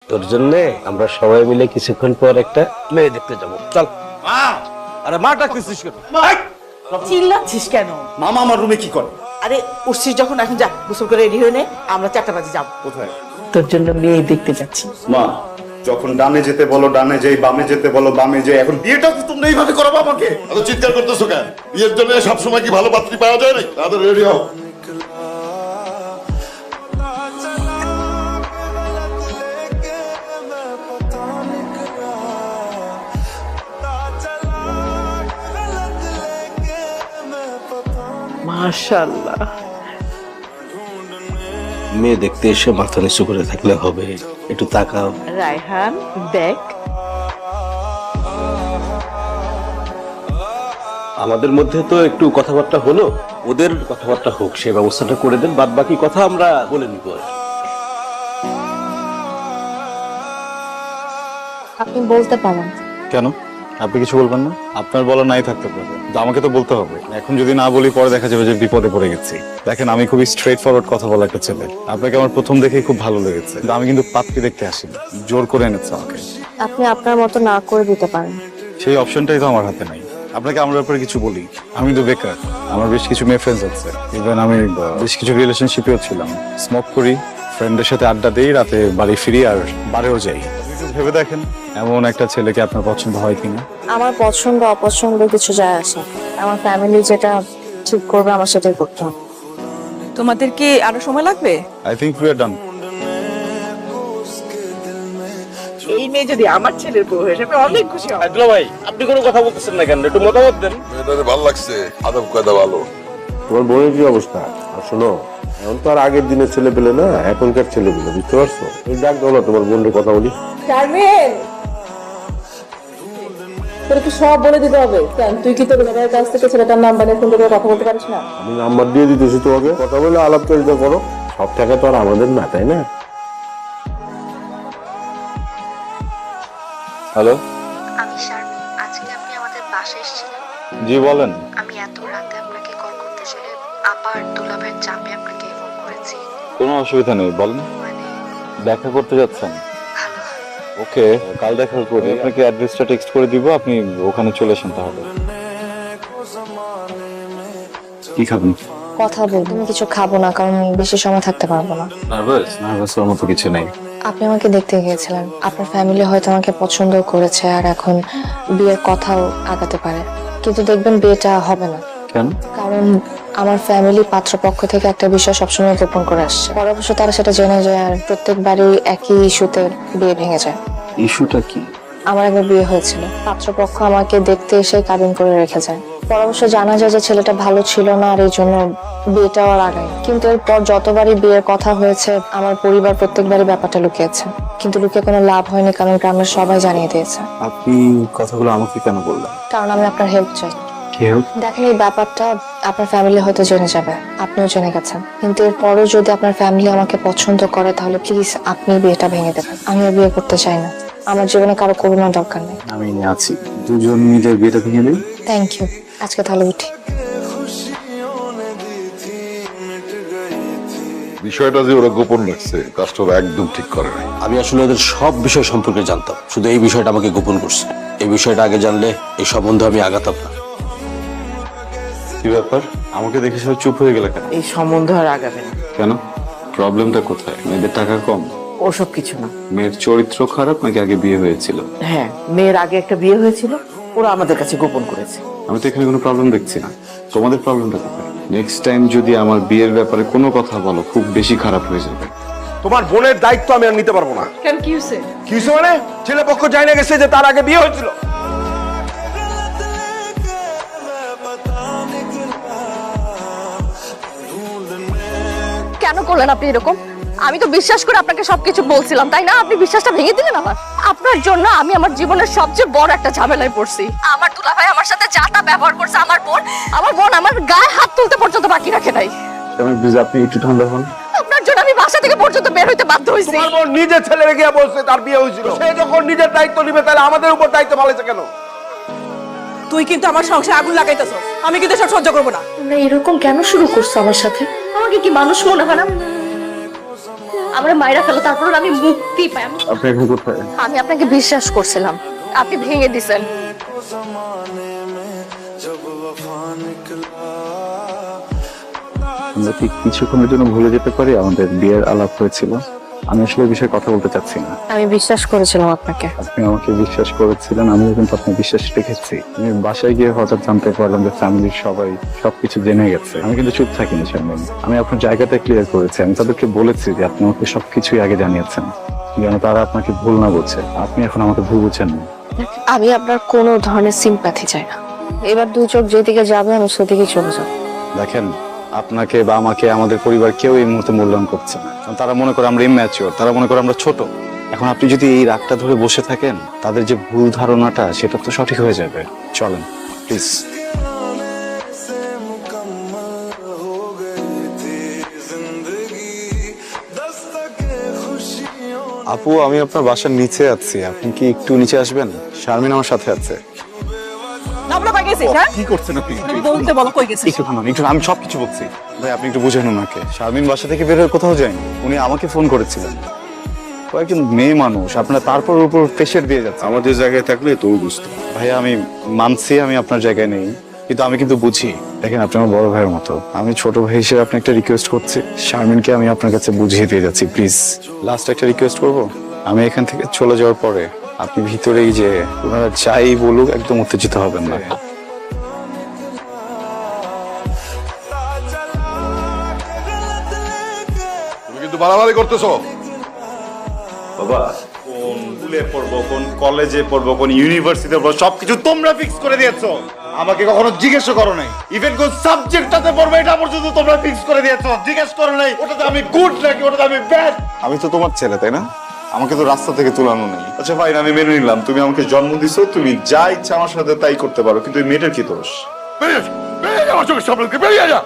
তোর জন্য আমরা সবাই মিলে কিছুক্ষণ পর একটা মেয়ে দেখতে যাবো। চল। আরে মাটা কিসিস কেন? চিল্লাচ্ছিস কেন? মামা আমার রুমে কি করে? আরে উঠছিস যখন, এখন যা গোসল করে রেডি হয়ে নে, আমরা 4টা বাজে যাবো। কোথায়? তোর জন্য মেয়ে দেখতে যাচ্ছি। মা, যখন ডানে যেতে বলো ডানে যাই, বামে যেতে বলো বামে যাই। এখন বিয়েটা তো তোমরা এইভাবে করাবো আমাকে? এত চিৎকার করতেছো কেন? বিয়ের জন্য সবসময় কি ভালো পাত্রী পাওয়া যায় না? তাদের রেডি হও। মাশাআল্লাহ। মেয়ে দেখতে এসে মাথা নিচু করে থাকলে হবে? একটু তাকাও। রায়হান দেখ, আমাদের মধ্যে তো একটু কথাবার্তা হলো, ওদের কথাবার্তা হোক, সে ব্যবস্থাটা করে দেন, বাদ বাকি কথা আমরা বলে নিব। আপনি বলতে পারেন। কেন? আপনি কিছু বলবেন না? আপনার বলা নাই থাকতে পারে, কিন্তু আমাকে তো বলতে হবে। এখন যদি না বলি পরে দেখা যাবে যে বিপদে পড়ে গেছি। দেখেন, আমি খুবই স্ট্রেট ফরওয়ার্ড কথা বলা একটা ছেলে। আপনাকে আমার প্রথম দেখেই খুব ভালো লেগেছে, কিন্তু আমি কিন্তু পাত্রী দেখতে আসিনি, জোর করে এনেছে আমাকে। আপনি আপনার মতো না করে দিতে পারেন। সেই অপশনটাই তো আমার হাতে নাই। আপনাকে আমার ব্যাপারে কিছু বলি, আমি তো বেকার, আমার বেশ কিছু মেয়ে ফ্রেন্ডস আছে, ইভেন আমি বেশ কিছু রিলেশনশিপেও ছিলাম। স্মোক করি, ফ্রেন্ডের সাথে আড্ডা দিই, রাতে বাড়ি ফিরি আর বাড়িও যাই। একটু ভেবে দেখেন, এমন একটা ছেলেকে আপনার পছন্দ হয় কিনা? আমার পছন্দ অপছন্দ কিছু যায় আসে, আমার ফ্যামিলি যেটা ঠিক করবে আমার সেটাই করতে হবে। তোমাদের কি আরো সময় লাগবে? আই থিংক উই আর ডান। এই মেয়ে যদি আমার ছেলের বউ হয়ে যাবে, অনেক খুশি হব। আব্দুল্লাহ ভাই, আপনি কোনো কথা বলতেছেন না কেন? একটু মতামত দেন। মেয়েটারে ভালো লাগছে, আদব কায়দা ভালো। তোমার বোনের কি অবস্থা? আর শোনো, এখন তো আর আগের দিনের ছেলে পেলে না, এখনকার ছেলে পেলে, বুঝতে পারছো? এই ডাক দাও না তোমার বোনের কথা বলি। শারমিন, তোর কি সব বলে দিতে হবে? কেন তুই কি তোর মেয়ের কাছ থেকে ছেলেটার নাম্বার নিয়ে ফোন করে কথা বলতে পারিস না? আমি নাম্বার দিয়ে দিতেছি তোমাকে, কথা বলে আলাপচারিতা করো। সব টাকা তো আর আমাদের না, তাই না? হ্যালো, আমি শারমিন, আজকে আপনি আমাদের বাসায় এসেছিলেন। জি বলেন। আমি এত রাতে আপনাকে কল করতে চাইলে আপা আর দুলাভাইয়ের চাপে আপনাকে ফোন করেছি। কোনো অসুবিধা নেই, বলেন। মানে দেখা করতে যাচ্ছেন? ভালো। ওকে, কাল দেখা করি। আপনাকে অ্যাড্রেসটা টেক্সট করে দিব, আপনি ওখানে চলে আসেন তাহলে। কি খাবেন? কথা বলবো, আমি কিছু খাবো না কারণ বেশি সময় থাকতে পারবো না। নার্ভাস হওয়ার মতো কিছু নেই। আপনি আমাকে দেখতে গিয়েছিলেন, আপনার ফ্যামিলি হয়তো আমাকে পছন্দ করেছে আর এখন বিয়ের কথাও আগাতে পারে, কিন্তু দেখবেন বিয়েটা হবে না। কেন? কারণ আমার ফ্যামিলি পাত্রপক্ষ থেকে একটা বিষয় সবসময় গোপন করে আসছে, পরে অবশ্য তারা সেটা জেনে যায় আর প্রত্যেকবারই একই ইস্যুতে বিয়ে ভেঙে যায়। ইস্যুটা কি? আমার একবার বিয়ে হয়েছিল, পাত্রপক্ষ আমাকে দেখতে এসে কাবিন করে রেখে যায়। পরে অবশ্য জানা যায় যে ছেলেটা ভালো ছিল না আর এই জন্য বিয়েটাও আর আগায়। কিন্তু এরপর যতবারই বিয়ের কথা হয়েছে আমার পরিবার প্রত্যেকবারই ব্যাপারটা লুকিয়েছে, কিন্তু লুকিয়ে কোনো লাভ হয়নি কারণ গ্রামের সবাই জানিয়ে দিয়েছে। আপনি কথাগুলো আমাকে কেন বললেন? কারণ আমি আপনার হেল্প চাই। কি হেল্প? দেখেন, এই ব্যাপারটা আপনার ফ্যামিলি হয়তো জেনে যাবে, আপনিও জেনে গেছেন, কিন্তু এরপরও যদি আপনার ফ্যামিলি আমাকে পছন্দ করে তাহলে প্লিজ আপনি বিয়েটা ভেঙে দেবেন। আমিও বিয়ে করতে চাই না, আমার জীবনে কারো করুণার দরকার নেই। আমি আছি, দুজন মিলে বিয়েটা ভেঙে দিই। থ্যাংক ইউ, আজকে তাহলে উঠি। বিষয়টা যে ওরা গোপন রাখছে, কাজটা ওরা একদম ঠিক করে নাই। আমি আসলে ওদের সব বিষয় সম্পর্কে জানতাম, শুধু এই বিষয়টা আমাকে গোপন করছে। এই বিষয়টা আগে জানলে এই সম্বন্ধে আমি আগাতাম না। কি ব্যাপার, আমাকে দেখে সব চুপ হয়ে গেল কেন? এই সম্বন্ধ আর আগাবে না। কেন? প্রবলেমটা কোথায়? মেয়েদের টাকা কম? ওসব কিছু না। মেয়ের চরিত্র খারাপ নাকি আগে বিয়ে হয়েছিল? হ্যাঁ, মেয়ের আগে একটা বিয়ে হয়েছিল, ওরা আমাদের কাছে গোপন করেছে। আমি তো এখানে কোনো প্রবলেম দেখছি না, তোমাদের প্রবলেমটা কোথায়? নেক্সট টাইম যদি আমার বিয়ের ব্যাপারে কোনো কথা বলো খুব বেশি খারাপ হয়ে যাবে। তোমার বোনের দায়িত্ব আমি আর নিতে পারবো না। কেন কি হয়েছে? কি হয়েছে মানে? ছেলে পক্ষ জানা গেছে যে তার আগে বিয়ে হয়েছিল। কেন করলেন আপনি এরকম? আমি তো বিশ্বাস করে আপনাকে সবকিছু বলছিলাম, তাই না? আপনি বিশ্বাসটা ভেঙে দিলেন আমার। আপনার জন্য আমি আমার জীবনের সবচেয়ে বড় একটা ঝামেলায় পড়ছি। আমার দুলাভাই আমার সাথে যা তা ব্যবহার করছে, আমার বোন আমার গায়ে হাত তুলতে পর্যন্ত বাকি রাখে নাই। প্লিজ আপনি একটু ঠান্ডা হন। আপনার জন্য আমি বাসা থেকে পর্যন্ত বের হইতে বাধ্য হয়েছি। তোমার বোন নিজের ছেলেরে গিয়ে বলছে তার বিয়ে হয়েছিল, সে যখন নিজের দায়িত্ব নিবে তাহলে আমাদের উপর দায়িত্ব ফেলেছে কেন? তুই কিন্তু আমার সংসারে আগুন লাগাইতেছ, আমি কিন্তু সব সহ্য করবো না। তোমরা এরকম কেন শুরু করছো আমার সাথে? আমাকে কি মানুষ মনে হয় না? আমরা মায়েরা ফেলো, তারপর আমি মুক্তি পাই। আপনি এখন কোথায়? আমি আপনাকে বিশ্বাস করছিলাম, আপনি ভেঙে দিছেন। আমরা কি কিছুক্ষণের জন্য ভুলে যেতে পারি আমাদের বিয়ের আলাপ হয়েছিল? আমি আসলে এই বিষয়ে কথা বলতে চাচ্ছি না। আমি বিশ্বাস করেছিলাম আপনাকে। আপনি আমাকে বিশ্বাস করেছিলেন, আমিও কিন্তু আপনার বিশ্বাস রেখেছি। আমি বাসায় গিয়ে হঠাৎ জানতে পারলাম যে ফ্যামিলির সবাই সবকিছু জেনে গেছে। আমি কিন্তু চুপ থাকিনি শারমিন, আমি আপনার জায়গাটা ক্লিয়ার করেছি। আমি তাদেরকে বলেছি যে আপনি আমাকে সবকিছুই আগে জানিয়েছেন, যেন তারা আপনাকে ভুল না বুঝছে। আপনি এখন আমাকে ভুল বুঝছেন না। আমি আপনার কোনো ধরনের সিম্প্যাথি চাই না। এবার দুই চোখ যেদিকে যাবে আমি সেদিকে চলে যাব। দেখেন, আপনাকে বা আমাকে আমাদের পরিবার কেউ এই মুহূর্তে মূল্যায়ন করছে না, কারণ তারা মনে করে আমরা ইম্যাচিওর, তারা মনে করে আমরা ছোট। এখন আপনি যদি এই রাগটা ধরে বসে থাকেন, তাদের যে ভুল ধারণাটা সেটা তো সঠিক হয়ে যাবে। চলেন প্লিজ। আপু, আমি আপনার বাসার নিচে আছি, আপনি কি একটু নিচে আসবেন? শারমিন আমার সাথে আছে। আমরা পাই গেছি, হ্যাঁ? কি করছেন আপনি? তুমি বলতে বলো কই গেছিস? একটু থামান, একটু, আমি সবকিছু বলছি। ভাই আপনি একটু বুঝেন ওনাকে। শারমিন বাসা থেকে বের হয়ে কোথাও যায়নি, উনি আমাকে ফোন করেছিলেন। ও একজন মেয়ে মানুষ, আপনারা তারপর উপর প্রেশার দিয়ে যাচ্ছে। আমাদের জায়গায় থাকলে তুমি বুঝতে। ভাইয়া আমি মানছি আমি আপনার জায়গায় নেই, কিন্তু আমি কিন্তু বুঝি। দেখেন, আপনি আমার বড় ভাইয়ের মতো, আমি ছোট ভাই হিসেবে আপনি একটা রিকোয়েস্ট করছি। শারমিনকে আমি আপনার কাছে বুঝিয়ে দিয়ে যাচ্ছি, প্লিজ। লাস্ট একটা রিকোয়েস্ট করবো, আমি এখান থেকে চলে যাওয়ার পরে আপনি ভিতরেই যে ওনারা যাই বলুক একদম উত্তেজিত হবেন না। তুমি কিন্তু বাড়াবাড়ি করতেছো। বাবা, কোন স্কুলে পড়বো, কোন কলেজে পড়বো, কোন ইউনিভার্সিটিতে পড়বো সবকিছু তোমরা ফিক্স করে দিয়েছো। আমাকে কখনো জিজ্ঞেস করো নাই। ইভেন কোন সাবজেক্টটাতে পড়বো এটা পর্যন্ত তোমরা ফিক্স করে দিয়েছো, জিজ্ঞেস করো নাই ওটাতে আমি গুড নাকি ওটাতে আমি ব্যাড। আমি তো তোমার ছেলে, তাই না? আমাকে তো রাস্তা থেকে তুলানো নেই। আচ্ছা ফাইন, আমি মেনে নিলাম তুমি আমাকে জন্ম দিছো, তুমি যা ইচ্ছা আমার সাথে তাই করতে পারো, কিন্তু এই মেয়েটার কি দোষ? বেরিয়ে যা, বেরিয়ে যা আমার চোখের সামনে থেকে, বেরিয়ে যা।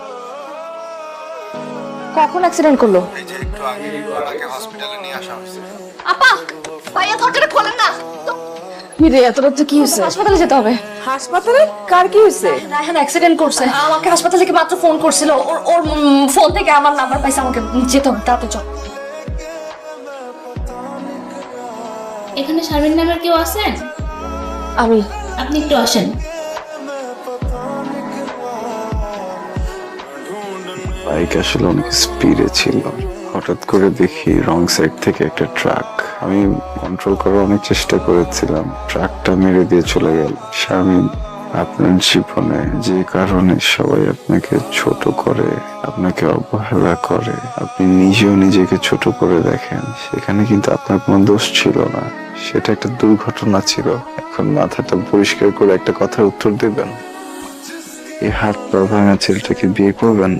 কখন অ্যাক্সিডেন্ট করলো? আপা, ভাইয়া দরজাটা খোলেন না। রে এত রাতে কি হয়েছে? হাসপাতালে যেতে হবে। হাসপাতালে? কার কি হয়েছে? রায়হান অ্যাক্সিডেন্ট করছে, আমাকে হাসপাতাল থেকে মাত্র ফোন করছিল। ওর ফোন থেকে আমার নাম্বার পাইছে, আমাকে যেতে হবে, তাড়াতাড়ি চল। এখানে শারমিন নামের কেউ আছেন? আমি। আপনি একটু আসেন। বাইক আসলে অনেক স্পিডে ছিল, হঠাৎ করে দেখি রং সাইড থেকে একটা ট্রাক। আমি কন্ট্রোল করার অনেক চেষ্টা করেছিলাম, ট্রাকটা মেরে দিয়ে চলে গেল। শারমিন, আপনার জীবনে যে কারণে সবাই আপনাকে ছোট করে, আপনাকে অবহেলা করে, আপনি নিজেও নিজেকে ছোট করে দেখেন, সেখানে কিন্তু আপনার কোনো দোষ ছিল না, সেটা একটা দুর্ঘটনা ছিল। এখন মাথাটা পরিষ্কার করে একটা কথার উত্তর দেবেন, এই হাত পা ভাঙা ছেলেটাকে বিয়ে করবেন?